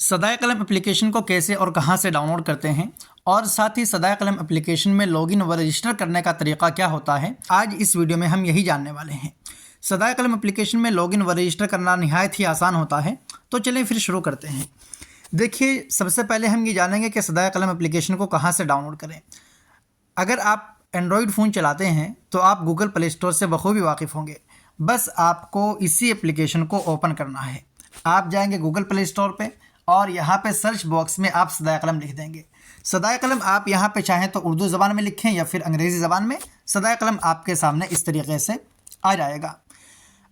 सदाए कलम एप्लीकेशन को कैसे और कहां से डाउनलोड करते हैं और साथ ही सदाए कलम एप्लीकेशन में लॉगिन व रजिस्टर करने का तरीका क्या होता है, आज इस वीडियो में हम यही जानने वाले हैं। सदाए कलम एप्लीकेशन में लॉगिन व रजिस्टर करना निहायत ही आसान होता है, तो चलिए फिर शुरू करते हैं। देखिए, सबसे पहले हम ये जानेंगे कि सदाए कलम एप्लीकेशन को कहाँ से डाउनलोड करें। अगर आप एंड्रॉयड फ़ोन चलाते हैं तो आप गूगल प्ले स्टोर से बखूबी वाकिफ़ होंगे। बस आपको इसी एप्लीकेशन को ओपन करना है। आप जाएंगे गूगल प्ले स्टोर पे और यहाँ पे सर्च बॉक्स में आप सदाए कलम लिख देंगे। सदाए कलम आप यहाँ पे चाहें तो उर्दू ज़बान में लिखें या फिर अंग्रेज़ी ज़बान में। सदाए कलम आपके सामने इस तरीके से आ जाएगा।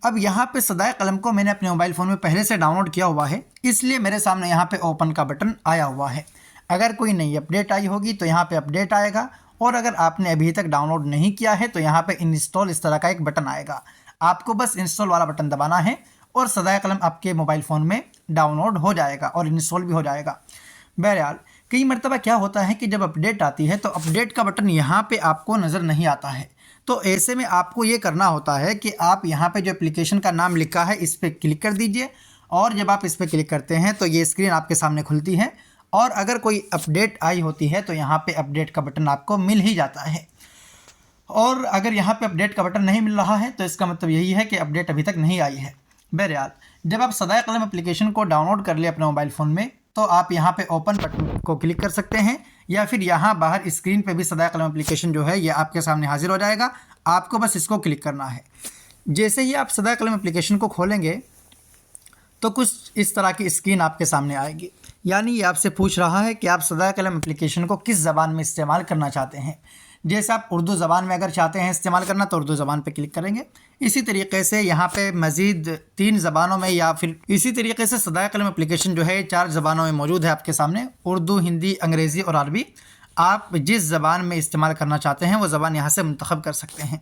अब यहाँ पे सदाए कलम को मैंने अपने मोबाइल फ़ोन में पहले से डाउनलोड किया हुआ है, इसलिए मेरे सामने यहाँ पे ओपन का बटन आया हुआ है। अगर कोई नई अपडेट आई होगी तो यहाँ पे अपडेट आएगा, और अगर आपने अभी तक डाउनलोड नहीं किया है तो यहाँ पे इंस्टॉल इस तरह का एक बटन आएगा। आपको बस इंस्टॉल वाला बटन दबाना है और सदाए कलम आपके मोबाइल फ़ोन में डाउनलोड हो जाएगा और इंस्टॉल भी हो जाएगा। बहरहाल, कई मरतबा क्या होता है कि जब अपडेट आती है तो अपडेट का बटन यहाँ पे आपको नज़र नहीं आता है। तो ऐसे में आपको ये करना होता है कि आप यहाँ पे जो एप्लीकेशन का नाम लिखा है इस पर क्लिक कर दीजिए, और जब आप इस पर क्लिक करते हैं तो ये स्क्रीन आपके सामने खुलती है, और अगर कोई अपडेट आई होती है तो यहाँ पे अपडेट का बटन आपको मिल ही जाता है। और अगर यहाँ पे अपडेट का बटन नहीं मिल रहा है तो इसका मतलब यही है कि अपडेट अभी तक नहीं आई है। बहरहाल, जब आप सदाए कलम एप्लीकेशन को डाउनलोड कर ले अपने मोबाइल फ़ोन में तो आप यहाँ पे ओपन बटन को क्लिक कर सकते हैं, या फिर यहाँ बाहर स्क्रीन पे भी सदाए कलम एप्लीकेशन जो है ये आपके सामने हाजिर हो जाएगा। आपको बस इसको क्लिक करना है। जैसे ही आप सदाए कलम एप्लीकेशन को खोलेंगे तो कुछ इस तरह की स्क्रीन आपके सामने आएगी। यानी ये आपसे पूछ रहा है कि आप सदाए कलम एप्लीकेशन को किस ज़बान में इस्तेमाल करना चाहते हैं। जैसे आप उर्दू ज़बान में अगर चाहते हैं इस्तेमाल करना तो उर्दू ज़बान पे क्लिक करेंगे। इसी तरीके से यहाँ पे मज़ीद 3 ज़बानों में, या फिर इसी तरीके से सदाए कलम एप्लीकेशन जो है 4 ज़बानों में मौजूद है आपके सामने, उर्दू, हिंदी, अंग्रेज़ी और अरबी। आप जिस ज़बान में इस्तेमाल करना चाहते हैं वो ज़बान यहाँ से मुंतखब कर सकते हैं।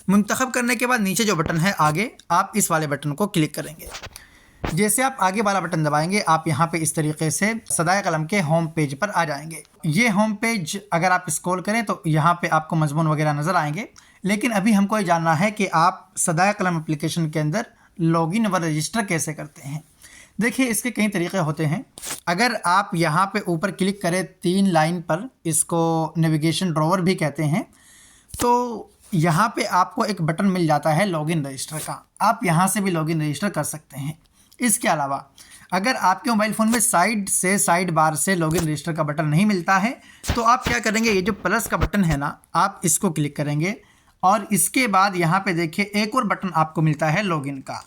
मुंतखब करने के बाद नीचे जो बटन है आगे, आप इस वाले बटन को क्लिक करेंगे। जैसे आप आगे वाला बटन दबाएंगे आप यहाँ पे इस तरीके से सदाए कलम के होम पेज पर आ जाएंगे। ये होम पेज अगर आप स्क्रॉल करें तो यहाँ पे आपको मजमून वगैरह नज़र आएंगे, लेकिन अभी हमको ये जानना है कि आप सदाए कलम एप्लीकेशन के अंदर लॉगिन व रजिस्टर कैसे करते हैं। देखिए, इसके कई तरीके होते हैं। अगर आप यहाँ पे ऊपर क्लिक करें 3 लाइन पर, इसको नेविगेशन ड्रॉवर भी कहते हैं, तो यहाँ पे आपको एक बटन मिल जाता है लॉगिन रजिस्टर का। आप यहाँ से भी लॉगिन रजिस्टर कर सकते हैं। इसके अलावा अगर आपके मोबाइल फ़ोन में साइड बार से लॉगिन रजिस्टर का बटन नहीं मिलता है तो आप क्या करेंगे, ये जो प्लस का बटन है ना, आप इसको क्लिक करेंगे और इसके बाद यहाँ पे देखिए एक और बटन आपको मिलता है लॉगिन का।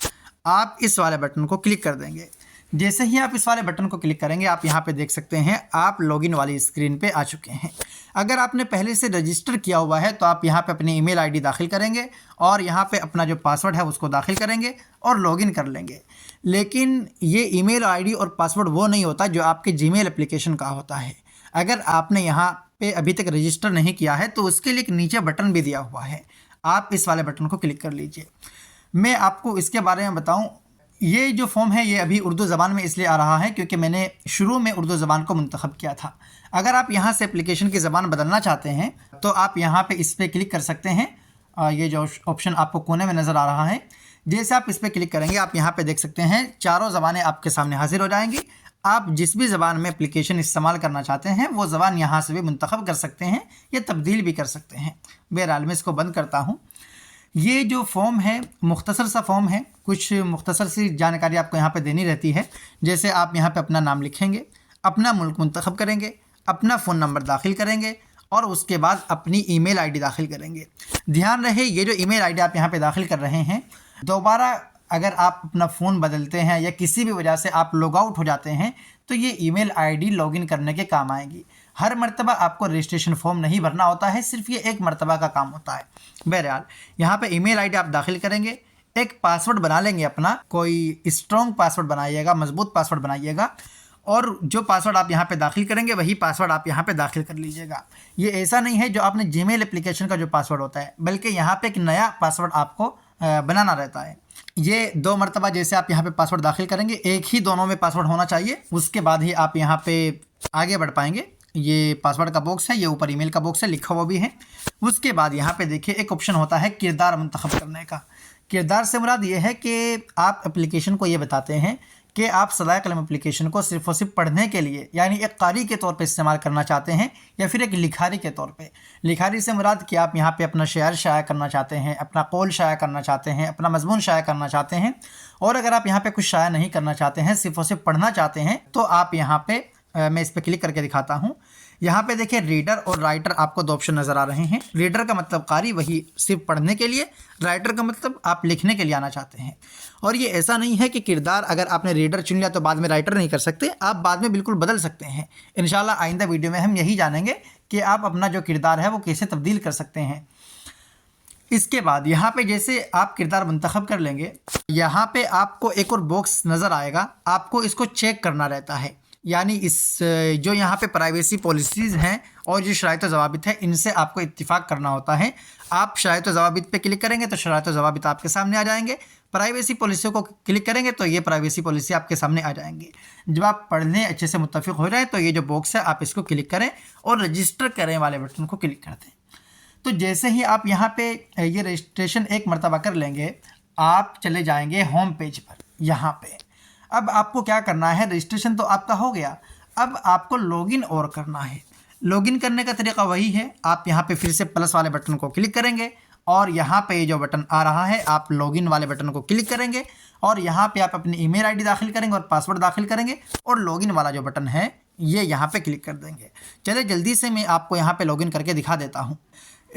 आप इस वाले बटन को क्लिक कर देंगे। जैसे ही आप इस वाले बटन को क्लिक करेंगे आप यहाँ पे देख सकते हैं आप लॉगिन वाली स्क्रीन पे आ चुके हैं। अगर आपने पहले से रजिस्टर किया हुआ है तो आप यहाँ पे अपनी ईमेल आईडी दाखिल करेंगे और यहाँ पे अपना जो पासवर्ड है उसको दाखिल करेंगे और लॉगिन कर लेंगे। लेकिन ये ईमेल आईडी और पासवर्ड वो नहीं होता जो आपके जीमेल एप्लीकेशन का होता है। अगर आपने यहाँ पे अभी तक रजिस्टर नहीं किया है तो उसके लिए एक नीचे बटन भी दिया हुआ है, आप इस वाले बटन को क्लिक कर लीजिए। मैं आपको इसके बारे में बताऊँ, ये जो फॉर्म है ये अभी उर्दू ज़बान में इसलिए आ रहा है क्योंकि मैंने शुरू में उर्दू ज़बान को मुंतखब किया था। अगर आप यहाँ से एप्लीकेशन की ज़बान बदलना चाहते हैं तो आप यहाँ पे इस पर क्लिक कर सकते हैं। ये जो ऑप्शन आपको कोने में नज़र आ रहा है, जैसे आप इस पर क्लिक करेंगे आप यहाँ पे देख सकते हैं चारों ज़बानें आपके सामने हाजिर हो जाएंगी। आप जिस भी ज़बान में एप्लीकेशन इस्तेमाल करना चाहते हैं वो ज़बान यहाँ से भी मुंतखब कर सकते हैं या तब्दील भी कर सकते हैं। बहरहाल, मैं इसको बंद करता हूँ। ये जो फॉर्म है मुख्तसर सा फॉर्म है, कुछ मुख्तसर सी जानकारी आपको यहाँ पे देनी रहती है। जैसे आप यहाँ पे अपना नाम लिखेंगे, अपना मुल्क मुंतखब करेंगे, अपना फ़ोन नंबर दाखिल करेंगे और उसके बाद अपनी ईमेल आईडी दाखिल करेंगे। ध्यान रहे, ये जो ईमेल आईडी आप यहाँ पे दाखिल कर रहे हैं, दोबारा अगर आप अपना फ़ोन बदलते हैं या किसी भी वजह से आप लॉग आउट हो जाते हैं तो ये ईमेल आईडी लॉगिन करने के काम आएगी। हर मर्तबा आपको रजिस्ट्रेशन फॉर्म नहीं भरना होता है, सिर्फ ये एक मर्तबा का काम होता है। बहरहाल, यहाँ पे ईमेल आईडी आप दाखिल करेंगे, एक पासवर्ड बना लेंगे अपना, कोई स्ट्रॉन्ग पासवर्ड बनाइएगा, मजबूत पासवर्ड बनाइएगा, और जो पासवर्ड आप यहाँ पे दाखिल करेंगे वही पासवर्ड आप यहाँ पे दाखिल कर लीजिएगा। ये ऐसा नहीं है जो आपने जीमेल एप्लीकेशन का जो पासवर्ड होता है, बल्कि यहाँ पे एक नया पासवर्ड आपको बनाना रहता है। ये 2 मरतबा जैसे आप यहाँ पे पासवर्ड दाखिल करेंगे, एक ही दोनों में पासवर्ड होना चाहिए, उसके बाद ही आप यहाँ पे आगे बढ़ पाएंगे। ये पासवर्ड का बॉक्स है, ये ऊपर ईमेल का बॉक्स है, लिखा हुआ भी है। उसके बाद यहाँ पे देखिए एक ऑप्शन होता है किरदार मुंतखब करने का। किरदार से मुराद ये है कि आप एप्लीकेशन को ये बताते हैं कि आप सदाए कलम एप्लीकेशन को सिर्फ और सिर्फ पढ़ने के लिए यानी एक कारी के तौर पे इस्तेमाल करना चाहते हैं या फिर एक लिखारी के तौर पे। लिखारी से मुराद कि आप यहाँ पे अपना शेर शाया करना चाहते हैं, अपना कौल शाया करना चाहते हैं, अपना मजमून शाया करना चाहते हैं। और अगर आप यहाँ पे कुछ शाया नहीं करना चाहते हैं, सिर्फ और सिर्फ पढ़ना चाहते हैं, तो आप यहाँ पे मैं इस पर क्लिक करके दिखाता हूँ। यहाँ पे देखिए रीडर और राइटर आपको दो ऑप्शन नज़र आ रहे हैं। रीडर का मतलब कारी, वही सिर्फ पढ़ने के लिए। राइटर का मतलब आप लिखने के लिए आना चाहते हैं। और ये ऐसा नहीं है कि किरदार अगर आपने रीडर चुन लिया तो बाद में राइटर नहीं कर सकते, आप बाद में बिल्कुल बदल सकते हैं। इंशाल्लाह आइंदा वीडियो में हम यही जानेंगे कि आप अपना जो किरदार है वो कैसे तब्दील कर सकते हैं। इसके बाद यहाँ पे जैसे आप किरदार मुंतखब कर लेंगे, यहाँ पे आपको एक और बॉक्स नज़र आएगा, आपको इसको चेक करना रहता है। यानी इस जो यहाँ पे प्राइवेसी पॉलिसीज़ हैं और जो शराइत व ज़वाबित है, इनसे आपको इत्तिफाक करना होता है। आप शराइत व ज़वाबित पे क्लिक करेंगे तो शराइत व ज़वाबित आपके सामने आ जाएंगे। प्राइवेसी पॉलिसी को क्लिक करेंगे तो ये प्राइवेसी पॉलिसी आपके सामने आ जाएंगी। जब आप पढ़ने अच्छे से मुत्तफ़िक़ हो जाए तो ये जो बॉक्स है आप इसको क्लिक करें और रजिस्टर करें वाले बटन को क्लिक कर दें। तो जैसे ही आप यहाँ पे ये रजिस्ट्रेशन एक मरतबा कर लेंगे, आप चले जाएंगे होम पेज पर। यहाँ पे अब आपको क्या करना है, रजिस्ट्रेशन तो आपका हो गया, अब आपको लॉगिन और करना है। लॉगिन करने का तरीका वही है, आप यहाँ पे फिर से प्लस वाले बटन को क्लिक करेंगे और यहाँ पे जो बटन आ रहा है आप लॉगिन वाले बटन को क्लिक करेंगे और यहाँ पे आप अपनी ईमेल आईडी दाखिल करेंगे और पासवर्ड दाखिल करेंगे और लॉगिन वाला जो बटन है ये यहाँ पे क्लिक कर देंगे। चलिए जल्दी से मैं आपको यहाँ पे लॉगिन करके दिखा देता हूँ।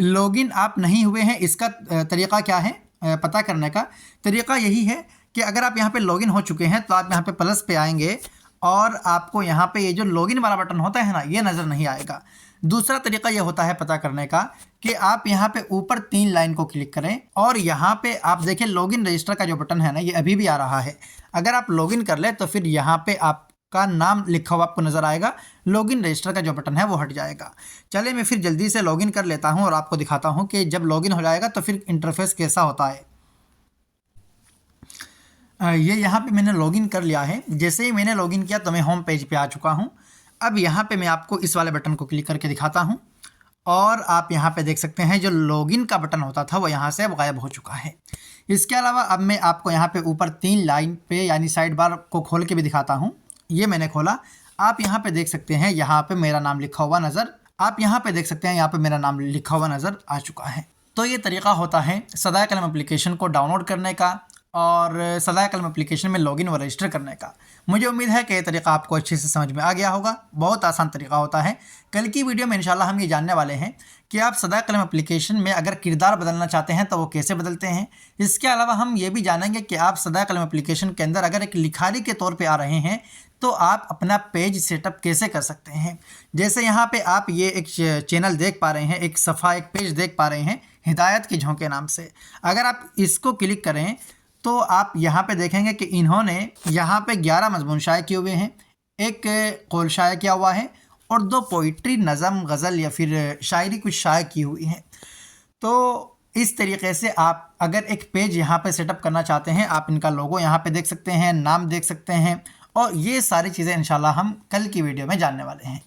लॉगिन आप नहीं हुए हैं, इसका तरीका क्या है पता करने का तरीका यही है कि अगर आप यहाँ पे लॉगिन हो चुके हैं तो आप यहाँ पे प्लस पे आएंगे और आपको यहाँ पे ये जो लॉगिन वाला बटन होता है ना, ये नज़र नहीं आएगा। दूसरा तरीका ये होता है पता करने का कि आप यहाँ पे ऊपर 3 लाइन को क्लिक करें और यहाँ पे आप देखें लॉगिन रजिस्टर का जो बटन है ना, ये अभी भी आ रहा है। अगर आप लॉगिन कर ले तो फिर यहाँ पे आपका नाम लिखा हुआ आपको नज़र आएगा, लॉगिन रजिस्टर का जो बटन है वो हट जाएगा। चलिए मैं फिर जल्दी से लॉगिन कर लेता हूँ और आपको दिखाता हूँ कि जब लॉगिन हो जाएगा तो फिर इंटरफेस कैसा होता है। ये यहाँ पे मैंने लॉगिन कर लिया है। जैसे ही मैंने लॉगिन किया तो मैं होम पेज पे आ चुका हूँ। अब यहाँ पे मैं आपको इस वाले बटन को क्लिक करके दिखाता हूँ और आप यहाँ पे देख सकते हैं जो लॉगिन का बटन होता था वो यहाँ से अब गायब हो चुका है। इसके अलावा अब मैं आपको यहाँ पे ऊपर 3 लाइन पे यानी साइड बार को खोल के भी दिखाता हूँ। ये मैंने खोला, आप यहाँ पे देख सकते हैं यहाँ पे मेरा नाम लिखा हुआ नज़र, आप यहाँ पे देख सकते हैं यहाँ पे मेरा नाम लिखा हुआ नज़र आ चुका है। तो ये तरीका होता है सदाए कलम एप्लीकेशन को डाउनलोड करने का और सदाए कलम एप्लीकेशन में लॉगिन व रजिस्टर करने का। मुझे उम्मीद है कि ये तरीका आपको अच्छे से समझ में आ गया होगा। बहुत आसान तरीका होता है। कल की वीडियो में इंशाल्लाह हम ये जानने वाले हैं कि आप सदाए कलम एप्लीकेशन में अगर किरदार बदलना चाहते हैं तो वो कैसे बदलते हैं। इसके अलावा हम ये भी जानेंगे कि आप सदाए कलम एप्लीकेशन के अंदर अगर एक लिखारी के तौर पर आ रहे हैं तो आप अपना पेज सेटअप कैसे कर सकते हैं। जैसे यहाँ पे आप ये एक चैनल देख पा रहे हैं, एक सफ़ा एक पेज देख पा रहे हैं हिदायत के झोंके नाम से। अगर आप इसको क्लिक करें तो आप यहाँ पे देखेंगे कि इन्होंने यहाँ पे 11 मजमून शाये किए हुए हैं, एक कौल शाया किया हुआ है और 2 पोइट्री नज़म गज़ल या फिर शायरी कुछ शाया की हुई है। तो इस तरीके से आप अगर एक पेज यहाँ पे सेटअप करना चाहते हैं, आप इनका लोगो यहाँ पे देख सकते हैं, नाम देख सकते हैं और ये सारी चीज़ें इंशाल्लाह हम कल की वीडियो में जानने वाले हैं।